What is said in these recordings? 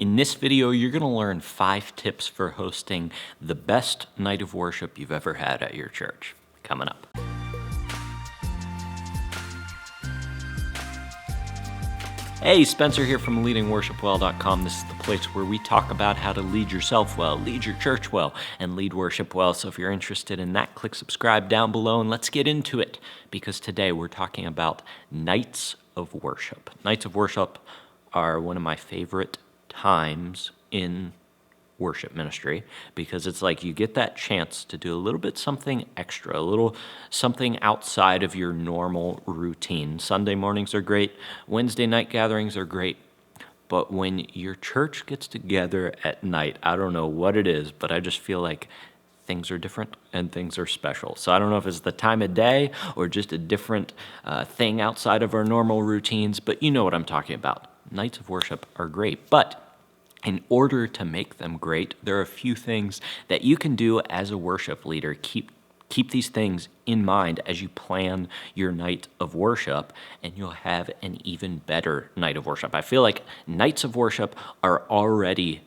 In this video, you're going to learn 5 tips for hosting the best night of worship you've ever had at your church. Coming up. Hey, Spencer here from leadingworshipwell.com. This is the place where we talk about how to lead yourself well, lead your church well, and lead worship well. So if you're interested in that, click subscribe down below and let's get into it, because today we're talking about nights of worship. Nights of worship are one of my favorite times in worship ministry, because it's like you get that chance to do a little bit something extra, a little something outside of your normal routine. Sunday mornings are great, Wednesday night gatherings are great, but when your church gets together at night, I don't know what it is, but I just feel like things are different and things are special. So I don't know if it's the time of day or just a different thing outside of our normal routines, but you know what I'm talking about. Nights of worship are great, but in order to make them great, there are a few things that you can do as a worship leader. Keep these things in mind as you plan your night of worship, and you'll have an even better night of worship. I feel like nights of worship are already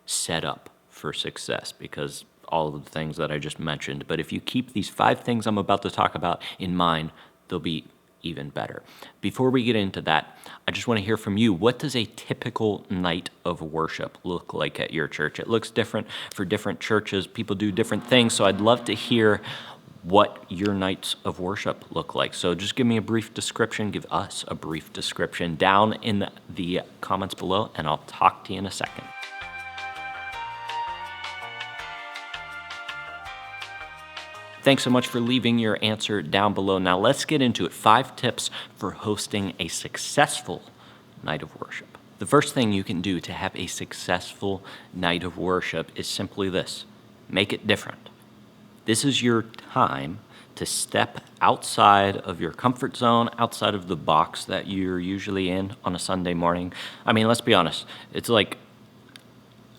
set up for success because all of the things that I just mentioned. But if you keep these 5 things I'm about to talk about in mind, they'll be even better. Before we get into that, I just want to hear from you. What does a typical night of worship look like at your church? It looks different for different churches. People do different things, so I'd love to hear what your nights of worship look like. So just give me a brief description, give us a brief description down in the comments below, and I'll talk to you in a second. Thanks so much for leaving your answer down below. Now let's get into it. 5 tips for hosting a successful night of worship. The first thing you can do to have a successful night of worship is simply this: make it different. This is your time to step outside of your comfort zone, outside of the box that you're usually in on a Sunday morning. I mean, let's be honest. It's like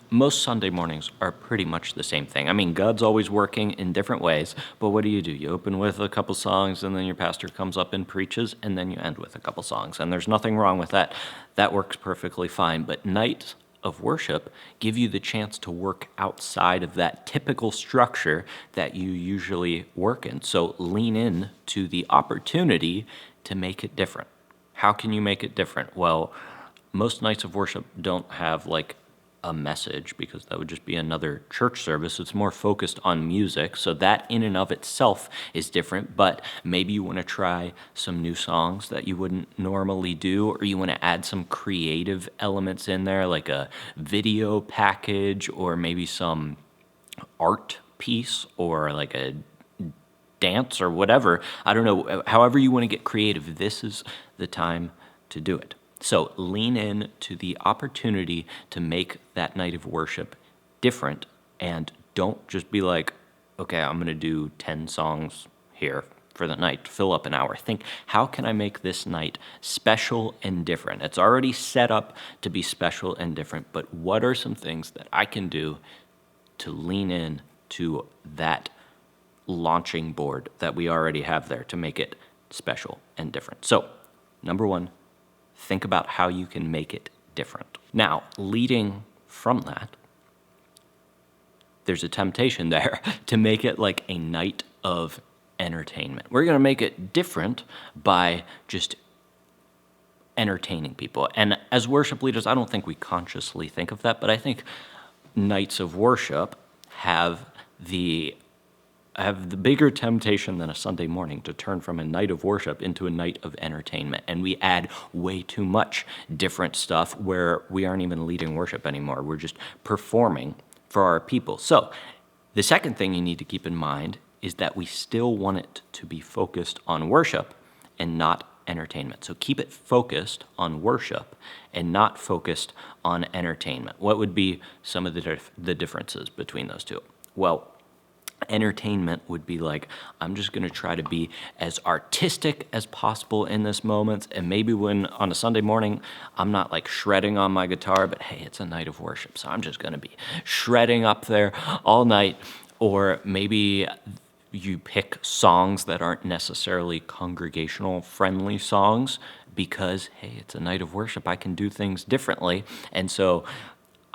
most Sunday mornings are pretty much the same thing. I mean, God's always working in different ways, but what do? You open with a couple songs, and then your pastor comes up and preaches, and then you end with a couple songs, and there's nothing wrong with that. That works perfectly fine, but nights of worship give you the chance to work outside of that typical structure that you usually work in. So lean in to the opportunity to make it different. How can you make it different? Well, most nights of worship don't have like a message, because that would just be another church service. It's more focused on music, so that in and of itself is different. But maybe you want to try some new songs that you wouldn't normally do, or you want to add some creative elements in there, like a video package, or maybe some art piece, or like a dance or whatever. I don't know. However you want to get creative, this is the time to do it. So lean in to the opportunity to make that night of worship different, and don't just be like, okay, I'm going to do 10 songs here for the night to fill up an hour. Think, how can I make this night special and different? It's already set up to be special and different, but what are some things that I can do to lean in to that launching board that we already have there to make it special and different? So, number 1, think about how you can make it different. Now, leading from that, there's a temptation there to make it like a night of entertainment. We're going to make it different by just entertaining people. And as worship leaders, I don't think we consciously think of that, but I think nights of worship have the bigger temptation than a Sunday morning to turn from a night of worship into a night of entertainment. And we add way too much different stuff where we aren't even leading worship anymore. We're just performing for our people. So the second thing you need to keep in mind is that we still want it to be focused on worship and not entertainment. So keep it focused on worship and not focused on entertainment. What would be some of the differences between those two? Well, entertainment would be like, I'm just going to try to be as artistic as possible in this moment, and maybe when on a Sunday morning I'm not like shredding on my guitar, but hey, it's a night of worship, so I'm just going to be shredding up there all night. Or maybe you pick songs that aren't necessarily congregational friendly songs because, hey, it's a night of worship, I can do things differently, and so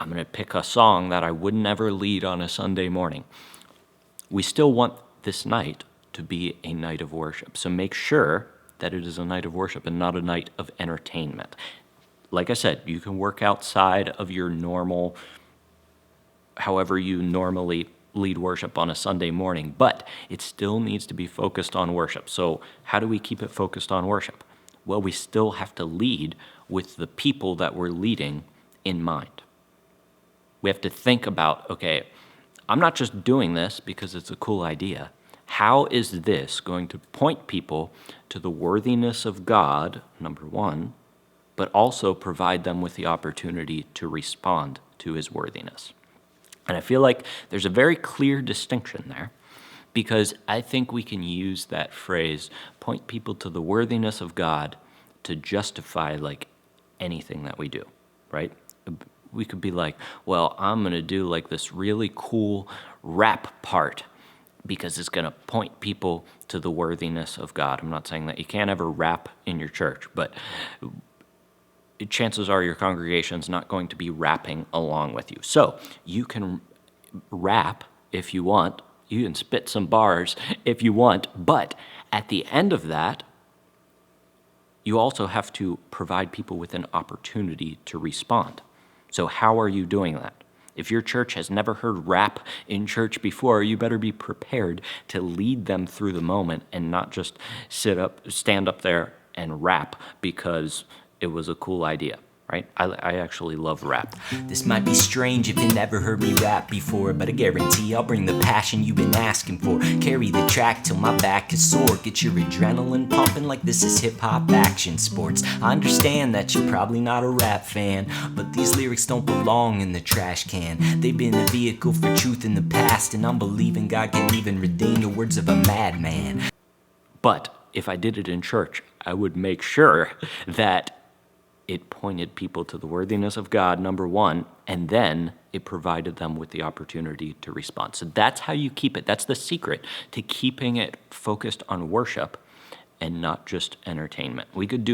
I'm going to pick a song that I would never lead on a Sunday morning. We still want this night to be a night of worship. So make sure that it is a night of worship and not a night of entertainment. Like I said, you can work outside of your normal, however you normally lead worship on a Sunday morning, but it still needs to be focused on worship. So how do we keep it focused on worship? Well, we still have to lead with the people that we're leading in mind. We have to think about, okay, I'm not just doing this because it's a cool idea. How is this going to point people to the worthiness of God, number one, but also provide them with the opportunity to respond to his worthiness? And I feel like there's a very clear distinction there, because I think we can use that phrase, point people to the worthiness of God, to justify like anything that we do, right? We could be like, well, I'm going to do like this really cool rap part because it's going to point people to the worthiness of God. I'm not saying that you can't ever rap in your church, but chances are your congregation's not going to be rapping along with you. So you can rap if you want. You can spit some bars if you want. But at the end of that, you also have to provide people with an opportunity to respond. So how are you doing that? If your church has never heard rap in church before, you better be prepared to lead them through the moment and not just stand up there and rap because it was a cool idea, right? I actually love rap. This might be strange if you never heard me rap before, but I guarantee I'll bring the passion you've been asking for. Carry the track till my back is sore. Get your adrenaline pumping like this is hip-hop action sports. I understand that you're probably not a rap fan, but these lyrics don't belong in the trash can. They've been a vehicle for truth in the past, and I'm believing God can even redeem the words of a madman. But if I did it in church, I would make sure that it pointed people to the worthiness of God, number one, and then it provided them with the opportunity to respond. So that's how you keep it. That's the secret to keeping it focused on worship and not just entertainment. We could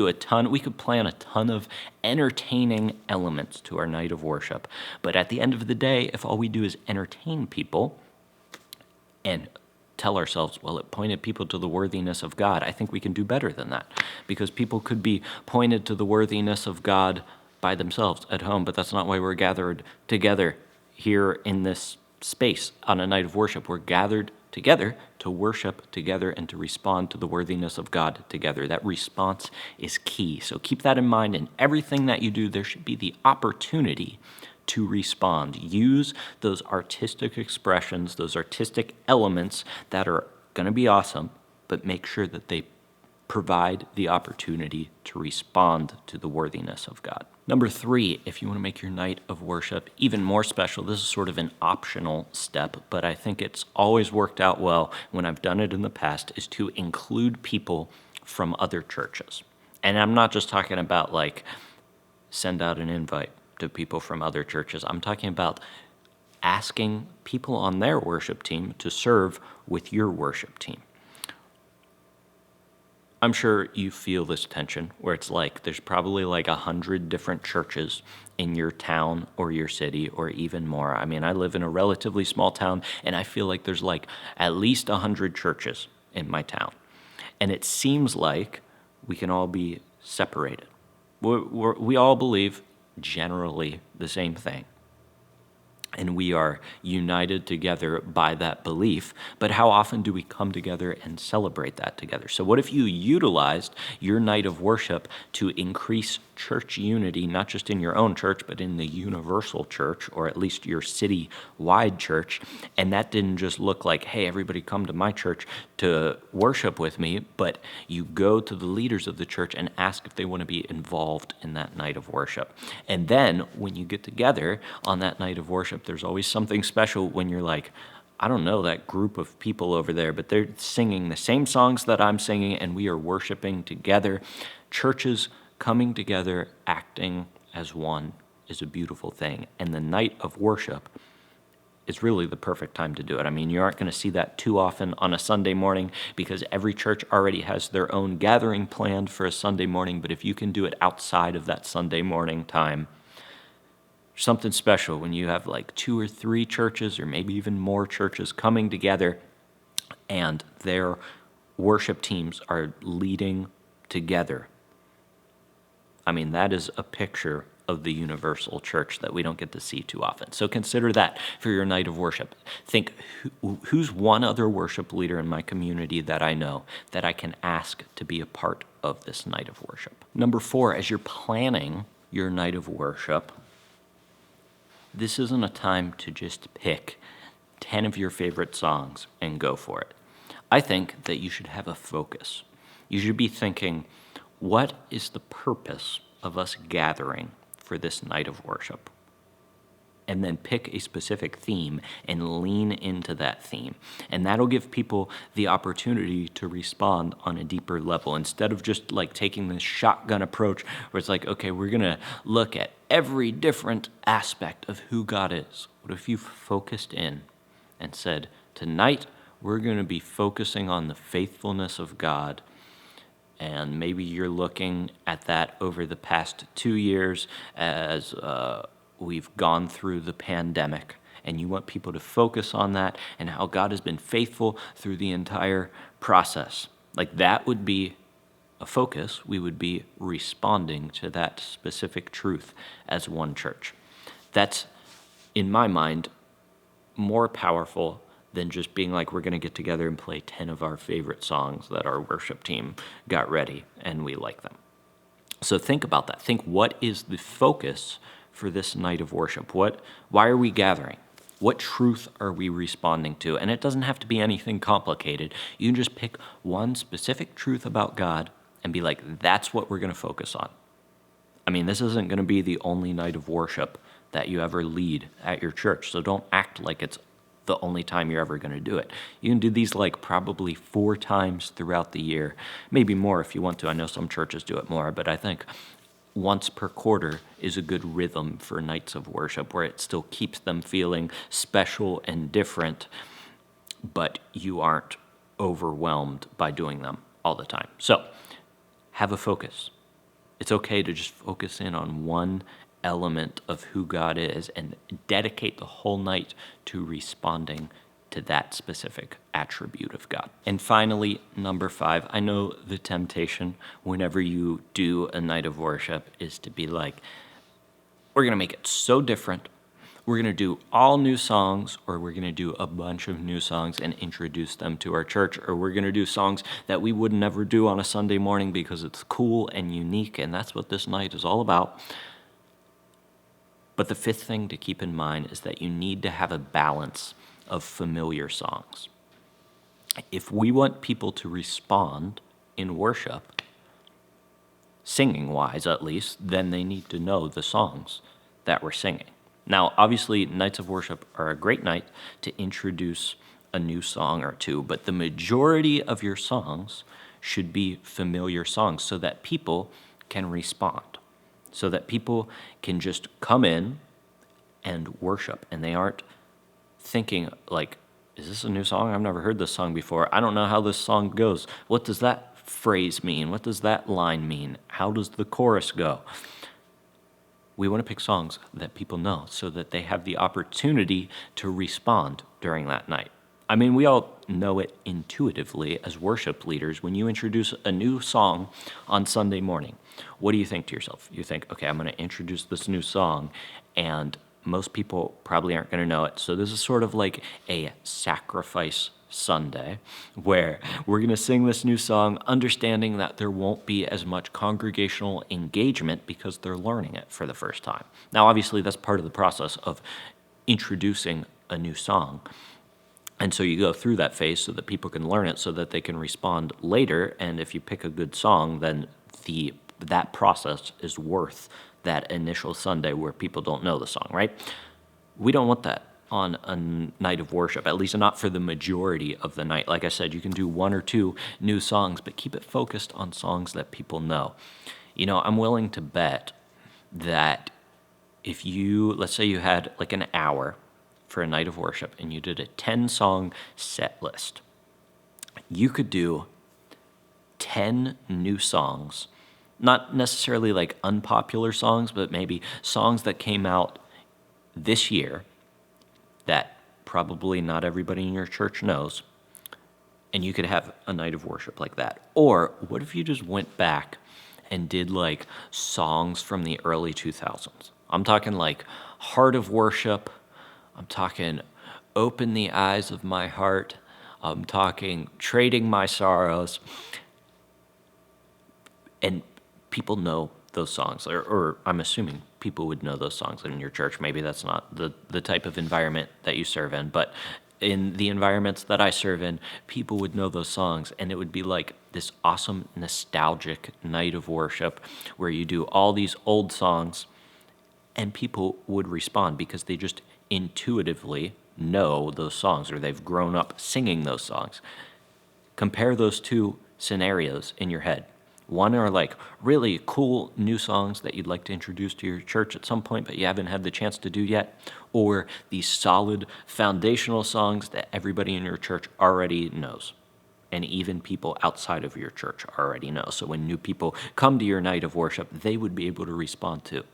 plan a ton of entertaining elements to our night of worship. But at the end of the day, if all we do is entertain people and tell ourselves, well, it pointed people to the worthiness of God, I think we can do better than that, because people could be pointed to the worthiness of God by themselves at home, but that's not why we're gathered together here in this space on a night of worship. We're gathered together to worship together and to respond to the worthiness of God together. That response is key. So keep that in mind. In everything that you do, there should be the opportunity to respond. Use those artistic expressions, those artistic elements that are going to be awesome, but make sure that they provide the opportunity to respond to the worthiness of God. Number 3, if you want to make your night of worship even more special, this is sort of an optional step, but I think it's always worked out well when I've done it in the past, is to include people from other churches. And I'm not just talking about like send out an invite to people from other churches. I'm talking about asking people on their worship team to serve with your worship team. I'm sure you feel this tension where it's like there's probably like 100 different churches in your town or your city or even more. I mean, I live in a relatively small town and I feel like there's like at least 100 churches in my town. And it seems like we can all be separated. We all believe generally the same thing. And we are united together by that belief. But how often do we come together and celebrate that together? So what if you utilized your night of worship to increase church unity, not just in your own church, but in the universal church, or at least your city-wide church? And that didn't just look like, hey, everybody come to my church to worship with me, but you go to the leaders of the church and ask if they want to be involved in that night of worship. And then when you get together on that night of worship, there's always something special when you're like, I don't know that group of people over there, but they're singing the same songs that I'm singing, and we are worshiping together. Churches coming together, acting as one, is a beautiful thing. And the night of worship is really the perfect time to do it. I mean, you aren't going to see that too often on a Sunday morning because every church already has their own gathering planned for a Sunday morning. But if you can do it outside of that Sunday morning time, Something special when you have like 2 or 3 churches or maybe even more churches coming together and their worship teams are leading together. I mean, that is a picture of the universal church that we don't get to see too often. So consider that for your night of worship. Think, who's one other worship leader in my community that I know that I can ask to be a part of this night of worship? Number 4, as you're planning your night of worship, this isn't a time to just pick 10 of your favorite songs and go for it. I think that you should have a focus. You should be thinking, what is the purpose of us gathering for this night of worship? And then pick a specific theme and lean into that theme. And that'll give people the opportunity to respond on a deeper level instead of just like taking this shotgun approach where it's like, okay, we're going to look at every different aspect of who God is. What if you focused in and said, tonight we're going to be focusing on the faithfulness of God? And maybe you're looking at that over the past 2 years as we've gone through the pandemic, and you want people to focus on that and how God has been faithful through the entire process. Like that would be a focus. We would be responding to that specific truth as one church. That's, in my mind, more powerful than just being like, we're going to get together and play 10 of our favorite songs that our worship team got ready and we like them. So think about that. Think, what is the focus for this night of worship? Why are we gathering? What truth are we responding to? And it doesn't have to be anything complicated. You can just pick one specific truth about God and be like, that's what we're going to focus on. I mean, this isn't going to be the only night of worship that you ever lead at your church, so don't act like it's the only time you're ever going to do it. You can do these like probably 4 times throughout the year, maybe more if you want to. I know some churches do it more, but I think once per quarter is a good rhythm for nights of worship where it still keeps them feeling special and different, but you aren't overwhelmed by doing them all the time. So have a focus. It's okay to just focus in on one element of who God is and dedicate the whole night to responding to that specific attribute of God. And finally, number 5, I know the temptation whenever you do a night of worship is to be like, we're going to make it so different. We're going to do all new songs, or we're going to do a bunch of new songs and introduce them to our church, or we're going to do songs that we would never do on a Sunday morning because it's cool and unique, and that's what this night is all about. But the 5th thing to keep in mind is that you need to have a balance of familiar songs. If we want people to respond in worship, singing-wise at least, then they need to know the songs that we're singing. Now, obviously, nights of worship are a great night to introduce a new song or two, but the majority of your songs should be familiar songs so that people can respond, so that people can just come in and worship, and they aren't thinking like, is this a new song? I've never heard this song before. I don't know how this song goes. What does that phrase mean? What does that line mean? How does the chorus go? We want to pick songs that people know so that they have the opportunity to respond during that night. I mean, we all know it intuitively as worship leaders. When you introduce a new song on Sunday morning, what do you think to yourself? You think, okay, I'm going to introduce this new song, and most people probably aren't going to know it. So this is sort of like a sacrifice Sunday where we're going to sing this new song, understanding that there won't be as much congregational engagement because they're learning it for the first time. Now, obviously, that's part of the process of introducing a new song. And so you go through that phase so that people can learn it so that they can respond later. And if you pick a good song, then that process is worth that initial Sunday where people don't know the song, right? We don't want that on a night of worship, at least not for the majority of the night. Like I said, you can do 1 or 2 new songs, but keep it focused on songs that people know. You know, I'm willing to bet that if let's say you had like an hour for a night of worship and you did a 10-song set list, you could do 10 new songs, not necessarily like unpopular songs, but maybe songs that came out this year that probably not everybody in your church knows, and you could have a night of worship like that? Or what if you just went back and did like songs from the early 2000s? I'm talking like Heart of Worship. I'm talking Open the Eyes of My Heart. I'm talking Trading My Sorrows. And people know those songs, or I'm assuming people would know those songs in your church. Maybe that's not the type of environment that you serve in, but in the environments that I serve in, people would know those songs, and it would be like this awesome nostalgic night of worship where you do all these old songs, and people would respond because they just intuitively know those songs, or they've grown up singing those songs. Compare those two scenarios in your head. One are like really cool new songs that you'd like to introduce to your church at some point, but you haven't had the chance to do yet, or these solid foundational songs that everybody in your church already knows, and even people outside of your church already know. So when new people come to your night of worship, they would be able to respond to.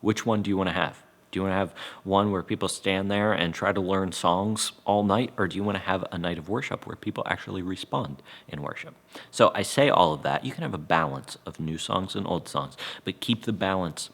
Which one do you want to have? Do you want to have one where people stand there and try to learn songs all night, or do you want to have a night of worship where people actually respond in worship? So I say all of that. You can have a balance of new songs and old songs, but keep the balance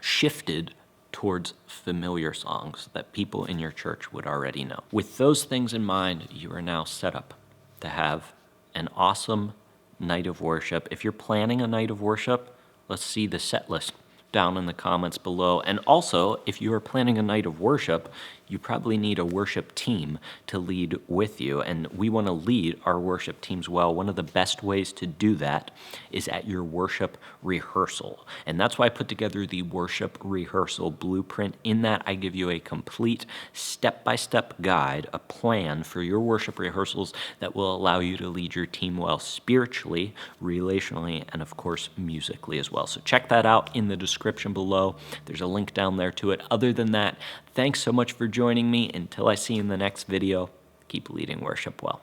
shifted towards familiar songs that people in your church would already know. With those things in mind, you are now set up to have an awesome night of worship. If you're planning a night of worship, let's see the set list down in the comments below. And also, if you are planning a night of worship, you probably need a worship team to lead with you, and we want to lead our worship teams well. One of the best ways to do that is at your worship rehearsal, and that's why I put together the worship rehearsal blueprint. In that, I give you a complete step-by-step guide, a plan for your worship rehearsals that will allow you to lead your team well spiritually, relationally, and of course musically as well. So check that out in the description below. There's a link down there to it. Other than that, thanks so much for joining me. Until I see you in the next video, keep leading worship well.